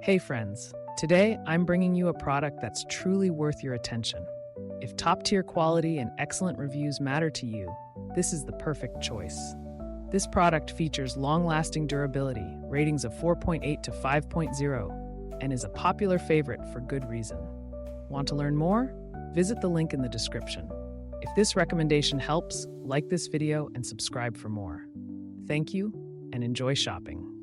Hey friends, today I'm bringing you a product that's truly worth your attention. If top-tier quality and excellent reviews matter to you, this is the perfect choice. This product features long-lasting durability, ratings of 4.8 to 5.0, and is a popular favorite for good reason. Want to learn more? Visit the link in the description. If this recommendation helps, like this video and subscribe for more. Thank you, and enjoy shopping.